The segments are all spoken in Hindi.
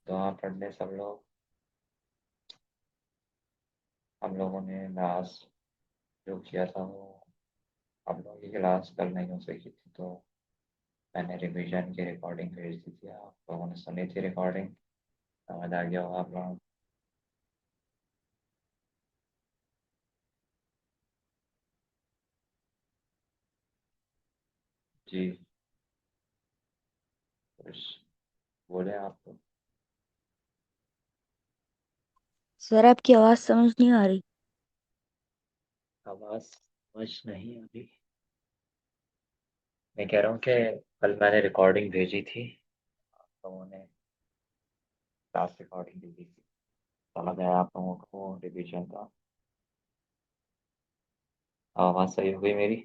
तो आप पढ़ ले सब लोग। हम लोगों ने लास्ट जो किया था वो हम लोगों की क्लास कल नहीं हो सकी थी, तो मैंने रिवीजन की रिकॉर्डिंग भेज दी थी। आप लोगों ने सुनी थी रिकॉर्डिंग, समझ आ गया होगा आप लोगों को। जी, कुछ बोले आप तो। सर आपकी आवाज समझ नहीं आ रही। आवाज़ समझ नहीं अभी। मैं कह रहा हूँ कि कल मैंने रिकॉर्डिंग भेजी थी, आप लोगों ने क्लास रिकॉर्डिंग दी थी। समझ आया आप लोगों को रिवीजन का? आवाज़ सही हो गई मेरी?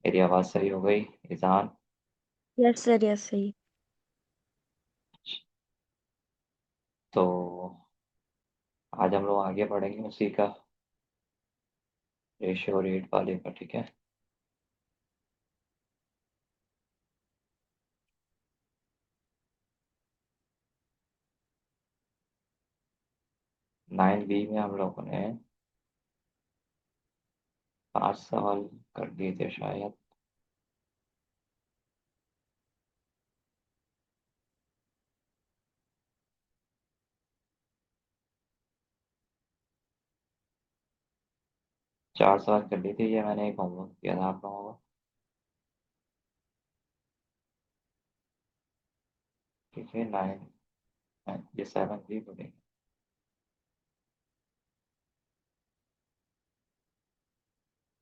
मेरी आवाज़ सही हो गई ईजान? यस सर, यस सही। तो आज हम लोग आगे बढ़ेंगे उसी का, रेशियो रेट वाले का, ठीक है। 9B में हम लोगों ने 5 सवाल कर दिए थे शायद। चार सवाल कर लिए थे, ये मैंने एक होमवर्क किया था आप लोगों को, ठीक है। 9 ये 7B पढ़ेंगे।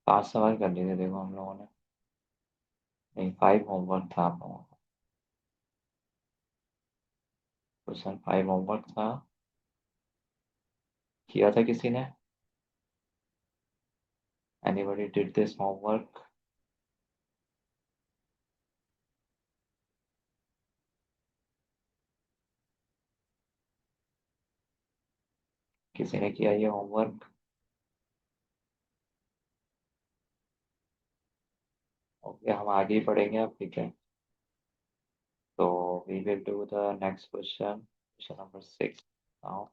5 सवाल कर लिए थे देखो हम लोगों ने। नहीं, 5 होमवर्क था आप लोगों को। क्वेश्चन 5 होमवर्क था। किया था किसी ने? Anybody did this homework? किसी ने किया ये होमवर्क? ओके, हम आगे ही पढ़ेंगे अब, ठीक है। तो we will do the next question, question number 6 now.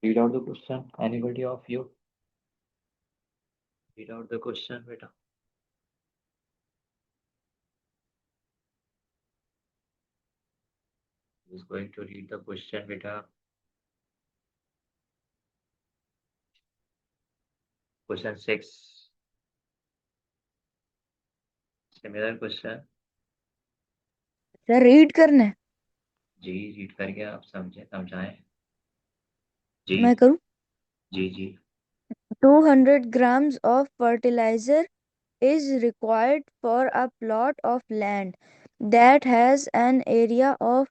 Read out the question. Anybody of you? Read out the question, beta. Who's going to read the question, beta? Question 6. Similar question. Sir read करना है। जी, रीड करके आप समझे समझाएं। जी। मैं करूँ। जी जी। 200 grams of fertilizer is required for a plot of land that has an area of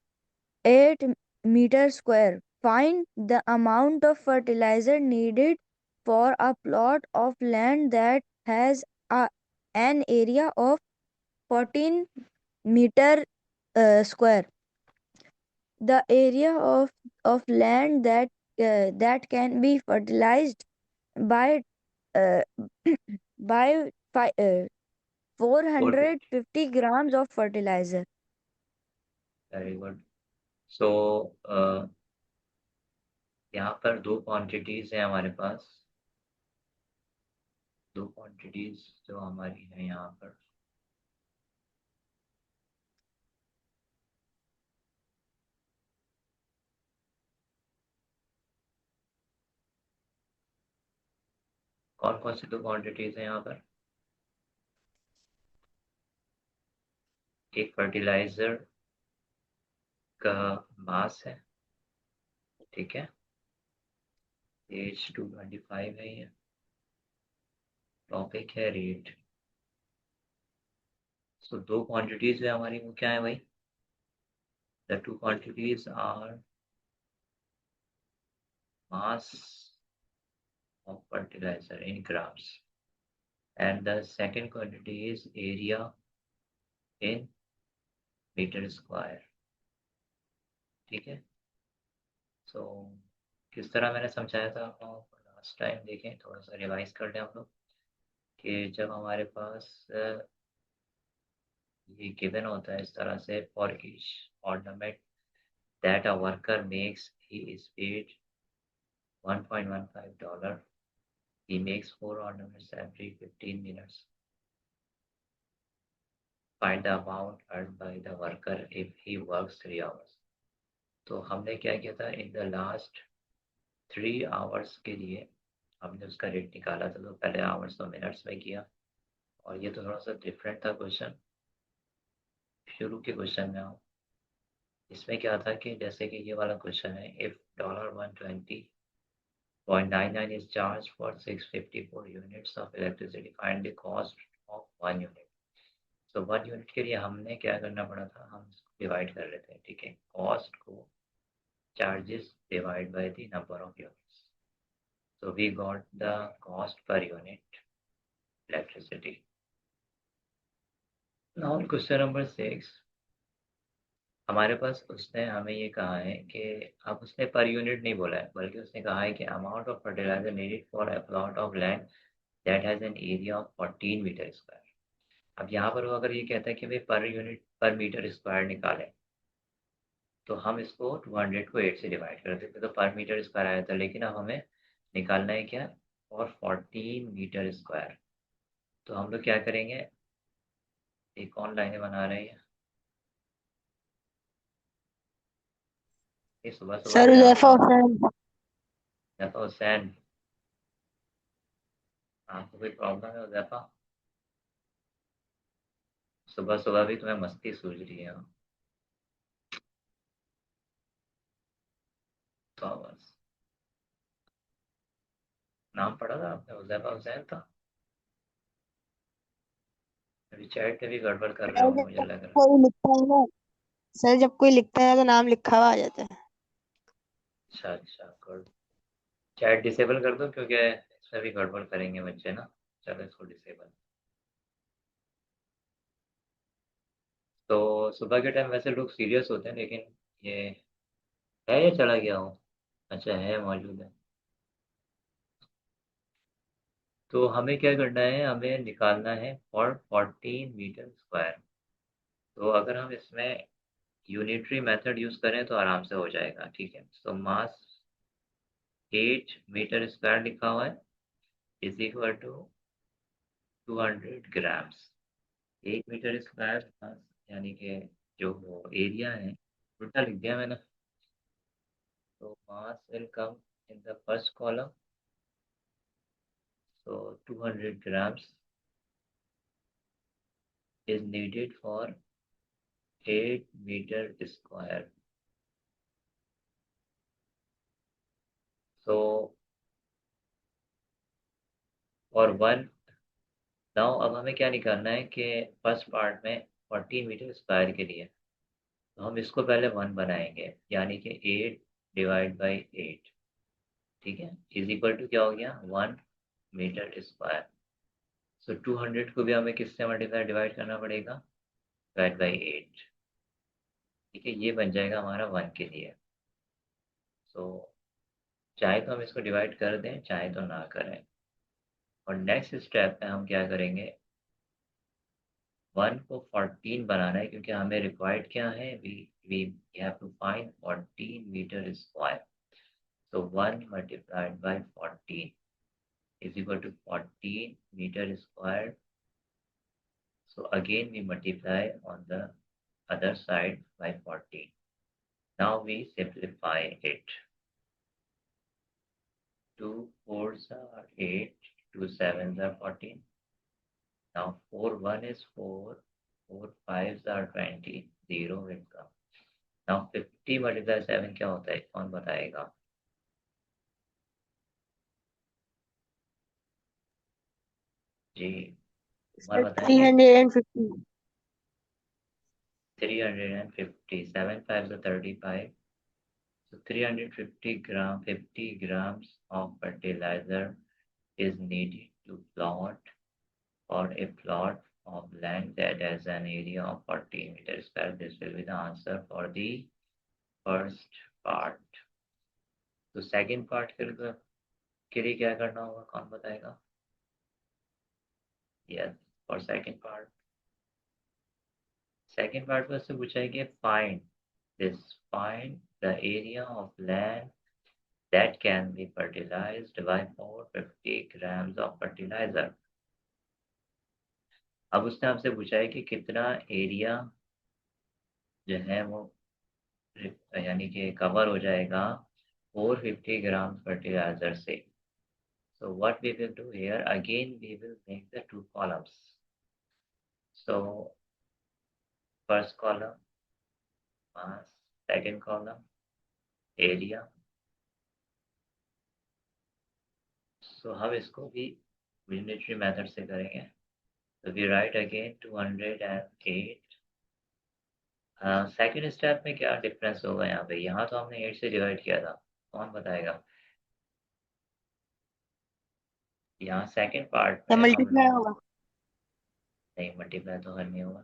8 meter square. Find the amount of fertilizer needed for a plot of land that has an area of 14 meter square. The area of land that can be fertilized by uh, by 450. 450 grams of fertilizer. Very good. So यहाँ पर दो क्वांटिटीज हैं हमारे पास। दो क्वांटिटीज जो हमारी है यहाँ पर। कौन कौन सी दो क्वांटिटीज हैं यहाँ पर? एक फर्टिलाइजर का मास है, ठीक है। पेज 225 है ये, टॉपिक है रेट। सो दो क्वांटिटीज है हमारी, वो क्या है भाई? The two quantities are mass of fertilizer in grams and the second quantity is area in metre square. ठीक है। सो किस तरह मैंने समझाया था आपको लास्ट टाइम, देखें थोड़ा सा रिवाइज कर लें हम लोग, कि जब हमारे पास ये गिवन होता है इस तरह से, for each ornament that a worker makes he is paid $1.15, he makes 4 ornaments every 15 minutes, find the amount earned by the worker if he works 3 hours। तो हमने क्या किया था, इन द लास्ट 3 आवर्स के लिए हमने उसका रेट निकाला था। तो पहले आवर्स तो मिनट्स में किया, और ये तो थोड़ा सा डिफरेंट था क्वेश्चन। शुरू के क्वेश्चन में आओ, इसमें क्या था कि जैसे कि ये वाला क्वेश्चन है, if $120.99 is charged for 654 units of electricity, find the cost of 1 unit। तो 1 यूनिट के लिए हमने क्या करना पड़ा था, हम इसको डिवाइड कर लेते हैं। ठीक है, कॉस्ट को charges divide by the number of units. So we got the cost per unit electricity। Now question number 6, हमारे पास उसने हमें ये कहा है कि, अब उसने पर यूनिट नहीं बोला है, बल्कि उसने कहा है कि amount of fertilizer needed for a plot of land that has an area of 14 metre square. अब यहाँ पर वो अगर ये कहता है कि भाई पर यूनिट पर मीटर स्क्वायर निकालें, तो हम इसको 200 को 8 से डिवाइड कर देते, तो पर मीटर स्क्वायर आया था। लेकिन अब हमें निकालना है क्या, और 14 मीटर स्क्वायर। तो हम लोग क्या करेंगे, एक और लाइनें बना रहे हैं। ये सुबह सुबह सर भी आप हुजैफा हुसैन। जैफा हुसैन, आपको कोई प्रॉब्लम है जैफा? सुबह सुबह भी तुम्हें मस्ती सूझ रही है? तो बस नाम पढ़ा था आपने, हुजैफा हुसैन था। अभी चैट में भी गड़बड़ कर रहे सर होंगे, मुझे जब लग रहा है। कोई लिखता है ना सर जब कोई लिखता है तो नाम लिखा हुआ आ जाता है। अच्छा अच्छा, गुड। चैट डिसेबल कर दो, क्योंकि इसमें भी गड़बड़ करेंगे बच्चे ना। चलो इसको डिसेबल। तो सुबह के टाइम वैसे लोग सीरियस होते हैं, लेकिन ये है या चला गया हो? अच्छा, है, मौजूद है। तो हमें क्या करना है, हमें निकालना है फॉर 14 मीटर स्क्वायर। तो अगर हम इसमें यूनिटरी मेथड यूज करें तो आराम से हो जाएगा। ठीक है, तो मास 8 मीटर स्क्वायर लिखा हुआ है, is equal to 200 grams. 1 metre square यानी कि जो वो एरिया है, उल्टा लिख दिया मैंने। तो mass will come in the first column, so 200 grams is needed for 8 meter square। So for 1, now अब हमें क्या निकालना है कि फर्स्ट पार्ट में 14 मीटर स्क्वायर के लिए, तो हम इसको पहले 1 बनाएंगे, यानी कि 8 डिवाइड बाई 8। ठीक है, इज इक्वल टू क्या हो गया, 1 मीटर स्क्वायर। सो 200 को भी हमें किससे मल्टीप्लाई डिवाइड करना पड़ेगा, डिवाइड बाई 8। ठीक है, ये बन जाएगा हमारा 1 के लिए। सो चाहे तो हम इसको डिवाइड कर दें, चाहे तो ना करें। और नेक्स्ट स्टेप में हम क्या करेंगे, 1 को 14 बनाना है, क्योंकि हमें रिक्वायर्ड क्या है, we have to find 14 metre square. So 1 multiplied by 14 is equal to 14 metre square. So again we multiply on the other side by 14। Now we simplify it। 2 4s are 8, 2 7s are 14। Now 4 1 is 4, 4 5s are 20, 0 will come। Now 50 multiply 7 क्या होता है, कौन बताएगा? जी सर उमर बताएंगे। 350। 350, 7 5 35. So 350 gram, 50 grams of fertilizer is needed to plot or a plot of land that has an area of 40 meters square. This will be the answer for the first part. तो सेकंड पार्ट के लिए क्या करना होगा, कौन बताएगा? यस, फॉर सेकंड पार्ट में उससे पूछा है कि find the area of land that can be fertilized by 450 grams of fertilizer. अब उसने आपसे पूछा है कि कितना एरिया जो है वो यानी कि कवर हो जाएगा 450 ग्राम फर्टिलाइजर से. So what we will do here, again we will make the two columns. So first column mass, second column area. So हम इसको भी यूनिटरी मेथड से करेंगे. So we write again 208. Second step में क्या डिफरेंस होगा यहाँ पे? यहाँ तो हमने 8 से डिवाइड किया था, कौन बताएगा? यहाँ सेकेंड पार्ट या में मल्टीप्लाई हमने होगा? नहीं, मल्टीप्लाई तो हर नहीं होगा.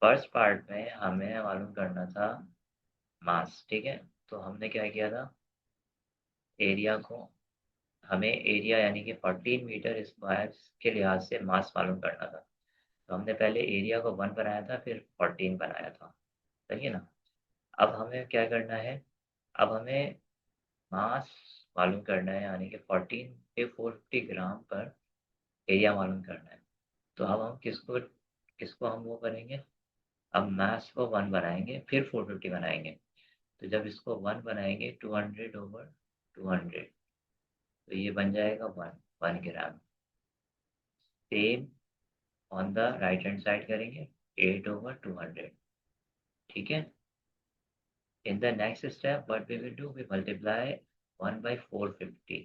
फर्स्ट पार्ट में हमें मालूम करना था मास, ठीक है. तो हमने क्या किया था, एरिया को, हमें एरिया यानी कि 14 मीटर स्क्वायर के लिहाज से मास मालूम करना था. तो हमने पहले एरिया को 1 बनाया था, फिर 14 बनाया था, सही है ना. अब हमें क्या करना है, अब हमें मास मालूम करना है, यानी कि 14 पे 450 ग्राम पर एरिया मालूम करना है. तो अब हम किसको किसको हम वो करेंगे, अब मास को 1 बनाएंगे, फिर 450 बनाएंगे. तो जब इसको 1 बनाएंगे 200/200, तो ये बन जाएगा 1 gram. Same on the right hand side करेंगे 8/200, ठीक है. In the next step, what we will do, we multiply 1 by 450.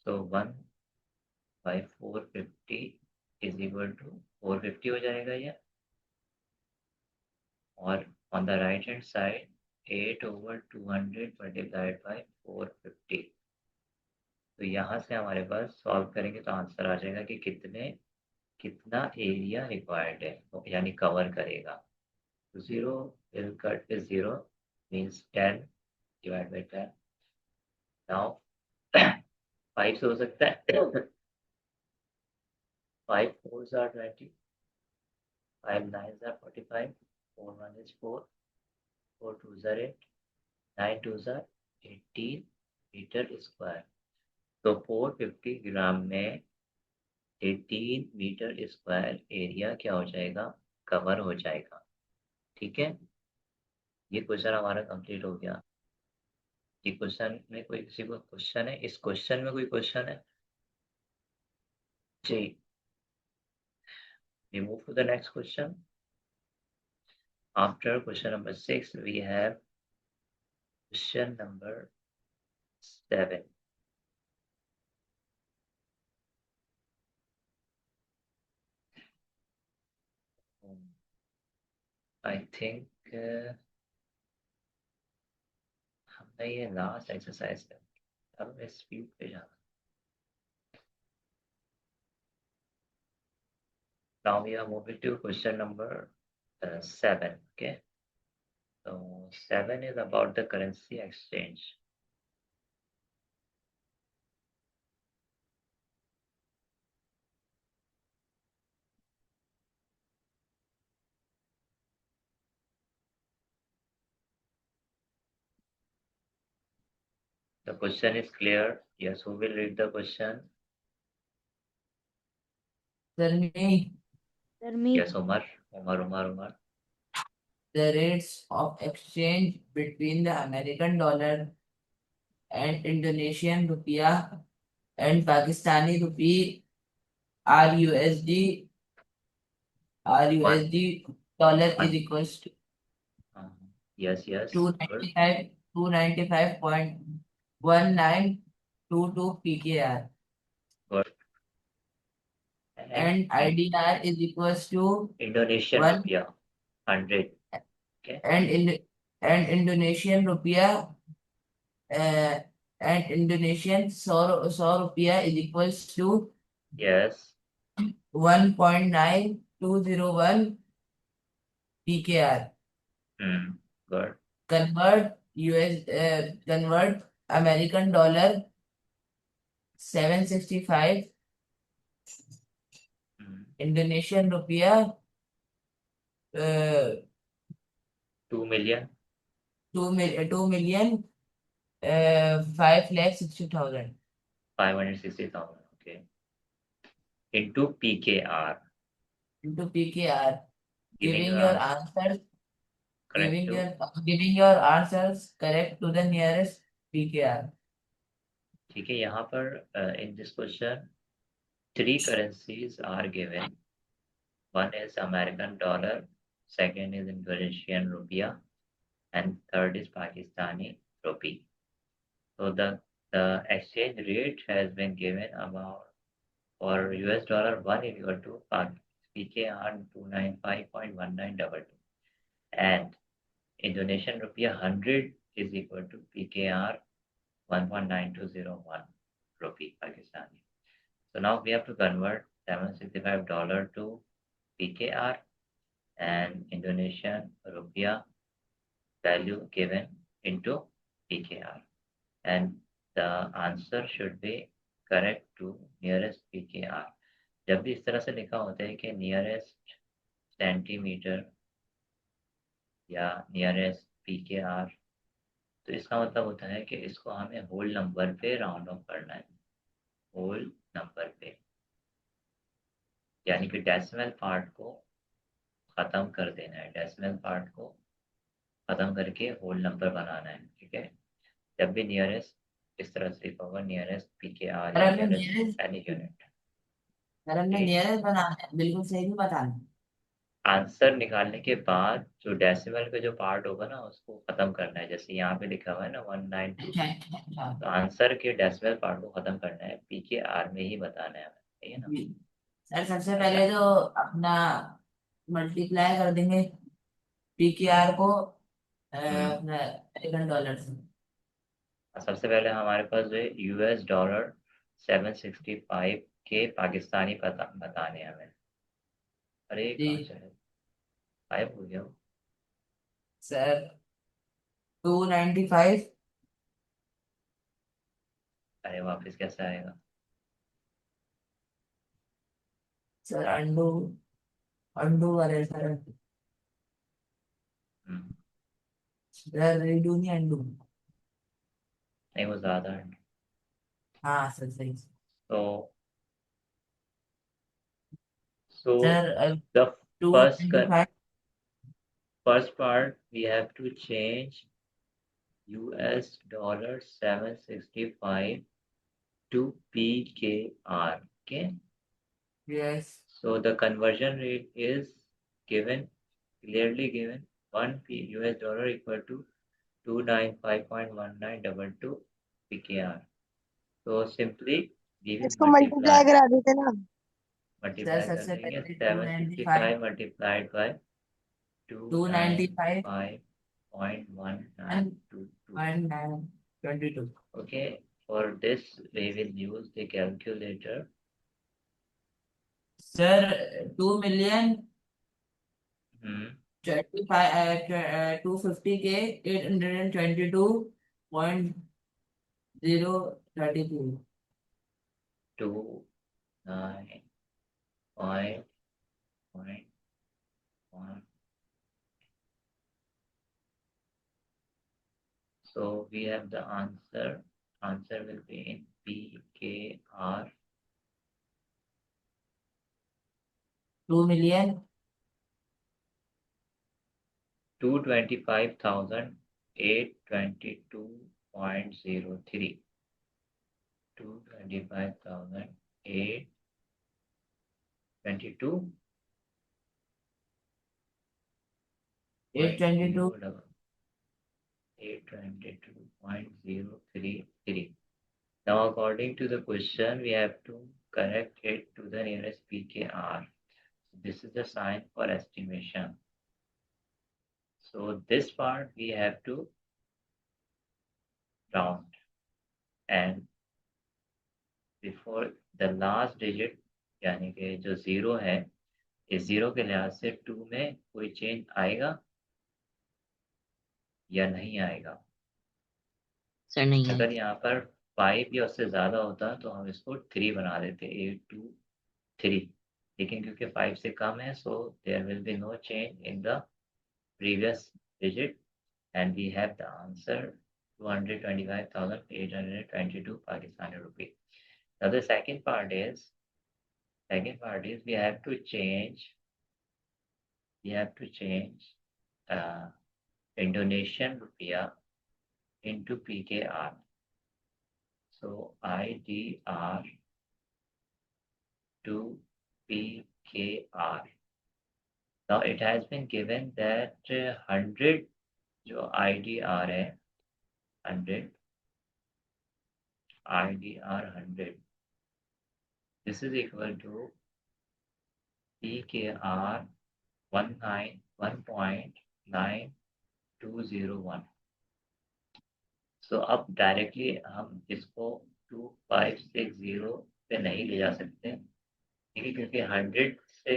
So 1 by 450 is equal to 450 हो जाएगा ये. और on the right hand side 8/200 multiplied by 450. तो यहाँ से हमारे पास सॉल्व करेंगे तो आंसर आ जाएगा कि कितना एरिया रिक्वायर्ड है, यानी कवर करेगा. तो 0 will cut with 0 means 10 divided by 10. Now 5 से हो सकता है 5 4s are 20, 5 9s are 45, 4 1 is 4, 4 2s are 8, 9 2s are 18 metre square. तो 450 ग्राम में 18 मीटर स्क्वायर एरिया क्या हो जाएगा, कवर हो जाएगा. ठीक है, ये क्वेश्चन हमारा कंप्लीट हो गया. ये क्वेश्चन में कोई किसी को क्वेश्चन है, इस क्वेश्चन में कोई क्वेश्चन है? जी, we move to the next question. After question number 6 we have question number 7. I think हमने ये लास्ट एक्सरसाइज कर, अब मैं स्पीड पे जाना. Now we are moving to question number 7. Okay, so 7 is about the currency exchange. The question is clear. Yes, who will read the question? Sir, me, Sir, me. Yes, Umar. the rates of exchange between the American dollar and Indonesian rupiah and Pakistani rupee are USD dollar is equals to Yes, two good. ninety five point 1922 PKR. Good. and IDR is equals to Indonesian one rupiah 100. Okay. and Indonesian rupiah and Indonesian so rupiah is equals to Yes. 1.9201 PKR. Good. Convert American dollar 765 Indonesian rupiah 2 million. 2 million 5,60,000 560,000. Okay. Into PKR. into PKR. Giving Giving your your answer answers correct giving your answers correct to the nearest PKR. ठीक है यहाँ पर in this question 3 currencies are given. One is American dollar, second is Indonesian rupiah, and third is Pakistani rupee. So the exchange rate has been given about for US dollar 1 is equal to PKR 295.1922 and Indonesian rupiah 100 is equal to PKR 1.9201 rupee Pakistani. So now we have to convert $765 to PKR and Indonesian rupiah value given into PKR. And the answer should be correct to nearest PKR. जब भी इस तरह से लिखा होता है कि नियरेस्ट सेंटीमीटर या नियरेस्ट PKR तो इसका मतलब होता है कि इसको हमें होल नंबर पे राउंड ऑफ करना है होल नंबर पे यानी कि डेसिमल पार्ट को ख़त्म कर देना है डेसिमल पार्ट को ख़त्म करके होल नंबर बनाना है ठीक है जब भी नियरेस्ट इस तरह से लिखा होगा नियरेस्ट PKR या नियरेस्ट एनी यूनिट सर हमने नियरेस्ट बनाना है बिल्कुल सही नहीं बताना आंसर निकालने के बाद जो डेसिमल का जो पार्ट होगा ना उसको खत्म करना है जैसे यहाँ पे लिखा हुआ है ना 192 तो आंसर के डेसिमल पार्ट को खत्म करना है PKR में ही बताना है ठीक है ना सर सबसे पहले तो अपना मल्टीप्लाई कर देंगे PKR को अपना अमेरिकन डॉलर से सबसे पहले हमारे पास जो है US डॉलर 765 के पाकिस्तानी बताने हैं हमें अरे कहाँ चले गायब हो गया सर 295 अरे वापस कैसे आएगा सर अंडू अंडू वाले सर सर रीडू नहीं अंडू नहीं वो ज़्यादा है हाँ सर सही so sir the first 295 first part we have to change US dollar 765 to PKR okay yes so the conversion rate is given clearly given 1 US dollar equal to 295.1922 PKR so simply we will इसको मल्टीप्लाई करा देते ना multiply कर सबसे देंगे पहले 765 multiplied by 295.1922 295.1922 okay for this we will use the calculator sir 2 million 250k 822.033 295.1 so we have the answer will be in PKR 2 million 225,822.03 225,822 822.033 Now, according to the question, we have to connect it to the nearest PKR. This is the sign for estimation. So this part we have to round, and before the last digit यानी कि जो 0 है, इस 0 के लिहाज से 2 में कोई चेंज आएगा या नहीं आएगा? सर नहीं है। अगर यहाँ पर 5 या उससे ज़्यादा होता तो हम इसको 3 बना देते, 8 2 3, लेकिन क्योंकि 5 से कम है, so there will be no change in the previous digit, and we have the answer 225,822 Pakistani rupee. Now the second part is we have to change Indonesian rupiah into PKR. So IDR to PKR. Now it has been given that 100 जो IDR है, 100 IDR 100, this is equal to PKR 1.9201. So अब डायरेक्टली हम इसको 2560 पे नहीं ले जा सकते, ठीक है, क्योंकि 100 से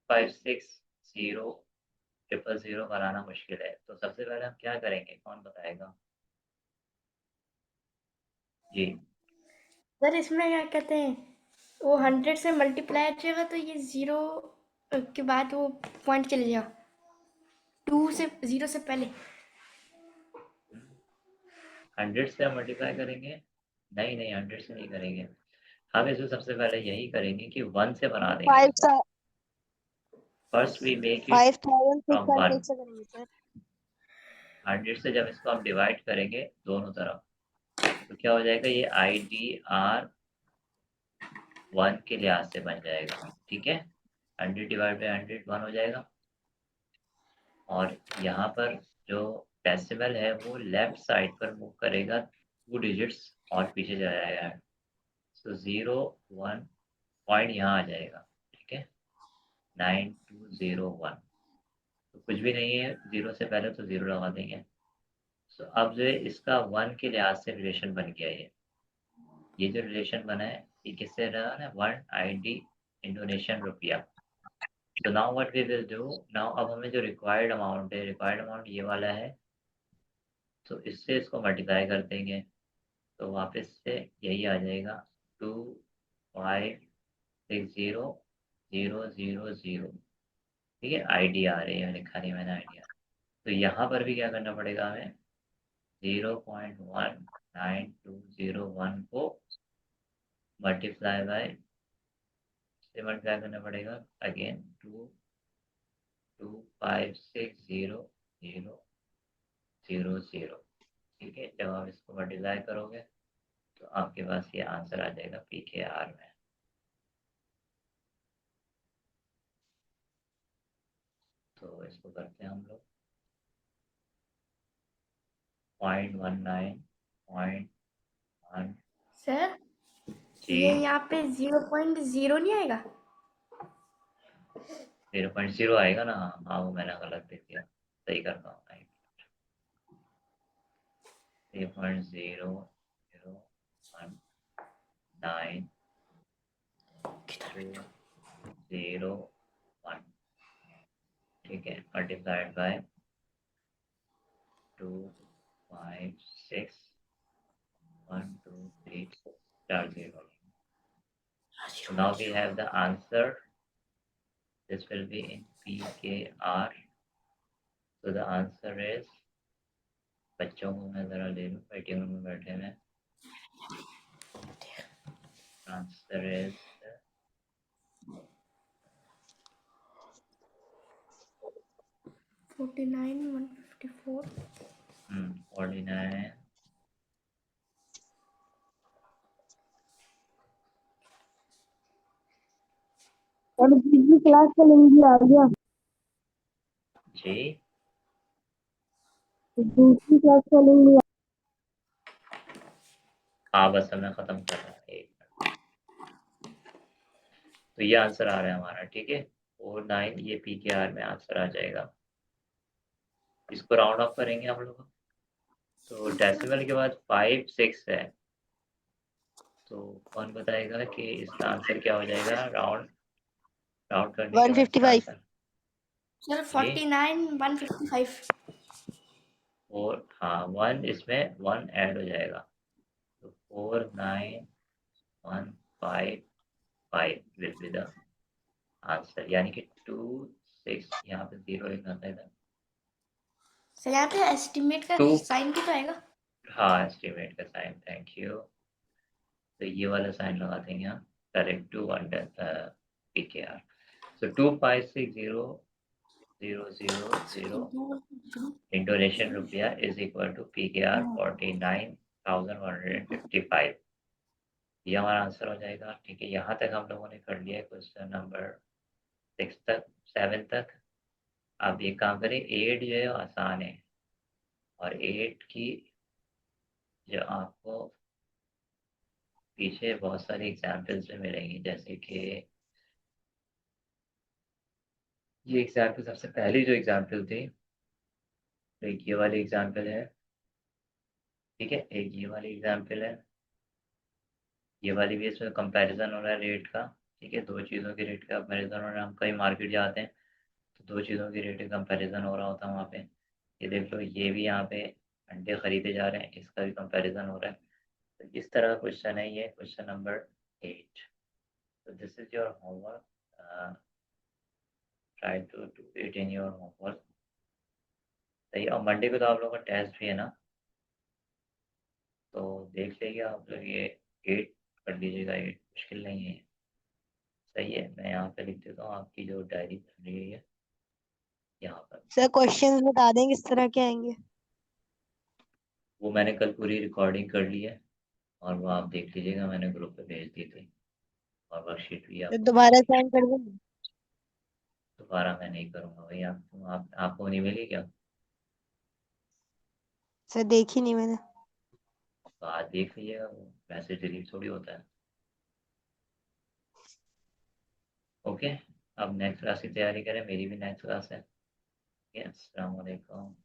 560 000 बनाना मुश्किल है। तो सबसे पहले हम क्या करेंगे, कौन बताएगा? जी सर इसमें क्या कहते हैं, वो 100 से मल्टीप्लाई हो जाएगा तो ये 0 के बाद वो पॉइंट चले जाएगा 2 से 0 से पहले। 100 से हम मल्टीप्लाई करेंगे? नहीं 100 से नहीं करेंगे, हम इसमें सबसे पहले यही करेंगे कि 1 से बना देंगे। फर्स्ट वी मेक इट 5,600 से करेंगे सर। 100 से जब इसको हम डिवाइड करेंगे दोनों तरफ, तो क्या हो जाएगा, ये IDR 1 के लिहाज से बन जाएगा, ठीक है। 100 डिवाइड बाई 100 1 हो जाएगा, और यहाँ पर जो डेसिमल है वो लेफ्ट साइड पर मूव करेगा 2 डिजिट्स और पीछे चला जाएगा। सो 0 1 पॉइंट यहाँ आ जाएगा, ठीक है, 9201। तो कुछ भी नहीं है 0 से पहले, तो 0 लगा देंगे। सो अब जो है इसका 1 के लिहाज से रिलेशन बन गया। ये जो रिलेशन बना है ये किससे रहा है, 1 ID इंडोनेशियन रुपया। So now what we will do, now अब हमें जो रिक्वायर्ड अमाउंट है, रिक्वायर्ड अमाउंट ये वाला है, तो इससे इसको मल्टीप्लाई कर देंगे, तो वापस से यही आ जाएगा 2560,000, ठीक है। IDR है, यहाँ लिखा नहीं मैंने IDR। तो यहाँ पर भी क्या करना पड़ेगा हमें, 0.19201 को मल्टीप्लाई बाय से मल्टीप्लाई करना पड़ेगा अगेन 22560,000, ठीक है। जब आप इसको मल्टीप्लाई करोगे तो आपके पास ये आंसर आ जाएगा PKR में। तो इसको करते हैं हम लोग 0.19.1 सर जी, ये यहाँ पे 0.0 नहीं आएगा? 0.0 आएगा ना। हाँ वो मैंने गलत लिख दिया, सही करता हूँ। 3.01921, ठीक है, multiplied by 256,123,40। So now we have the answer. This will be in PKR. So the answer is, बच्चों को मैं जरा ले लूँ, वेटिंग रूम में बैठे हैं। Answer is 49,154। 49। और दूसरी क्लास का लिंक भी आ गया। जी दूसरी क्लास का लिंक भी हाँ बस मैं ख़त्म कर रहा हूँ, एक मिनट। तो ये आंसर आ रहा है हमारा, ठीक है। 49 ये पी के आर में आंसर आ जाएगा। इसको राउंड ऑफ करेंगे हम लोग। तो डेसिमल के बाद 5 6 है, तो कौन बताएगा कि इसका आंसर क्या हो जाएगा? राउंड राउंड करने के बाद इसका 155। आंसर सर जी 49 155। और हाँ 1 इसमें 1 ऐड हो जाएगा, तो 4915 विल बी द आंसर, यानी कि 2 6 यहाँ पे 0 लिखना था इधर। सर यहाँ पे एस्टिमेट का 2 साइन भी तो आएगा। हाँ एस्टिमेट का साइन, थैंक यू। तो ये वाला साइन लगा देंगे हम, करेक्ट टू 1 पी के are. So 256000 Indonesian rupiah is equal to P के आर 49,155। ये हमारा आंसर हो जाएगा, ठीक है। यहाँ तक हम लोगों ने कर लिया है क्वेश्चन नंबर 6 तक 7 तक। अब एक काम करें, 8 जो है आसान है, और 8 की जो आपको पीछे बहुत सारी एग्जाम्पल्स में मिलेंगी, जैसे कि ये एग्जाम्पल, सबसे पहली जो एग्जाम्पल थी, तो एक ये वाली एग्जाम्पल है, ठीक है। एक ये वाली एग्जाम्पल है, ये वाली भी इसमें कंपैरिजन हो रहा है रेट का, ठीक है। दो चीज़ों के रेट का कंपैरिजन हो रहा है। हम कहीं मार्केट जाते हैं तो दो चीज़ों की रेट का कंपैरिजन हो रहा होता है वहाँ पे। ये देख लो, ये भी यहाँ पे अंडे खरीदे जा रहे हैं, इसका भी कंपैरिजन हो रहा है। तो इस तरह का क्वेश्चन है ये, क्वेश्चन नंबर 8। तो this is your homework, try to do it in your homework. सही। और मंडे को तो आप लोगों का टेस्ट भी है ना, तो देख लीजिए आप लोग, ये 8 कर लीजिएगा, 8 मुश्किल नहीं है। सही है, मैं यहाँ पे लिख देता हूँ, आपकी जो डायरी बन रही है यहाँ पर। सर क्वेश्चंस बता दें किस तरह के आएंगे? वो मैंने कल पूरी रिकॉर्डिंग कर ली है, और वो आप देख लीजिएगा, मैंने ग्रुप पे भेज दी थी, और वर्कशीट भी तो आपको भेज दोबारा दी। सेंड कर दें? दोबारा मैं नहीं करूँगा भाई, आपको नहीं मिली क्या? सर देखी नहीं मैंने। तो आज देख लीजिएगा, वो मैसेज डिलीट थोड़ी होता है। ओके, अब नेक्स्ट क्लास की तैयारी करें, मेरी भी नेक्स्ट क्लास है। अस्सलाम वालेकुम।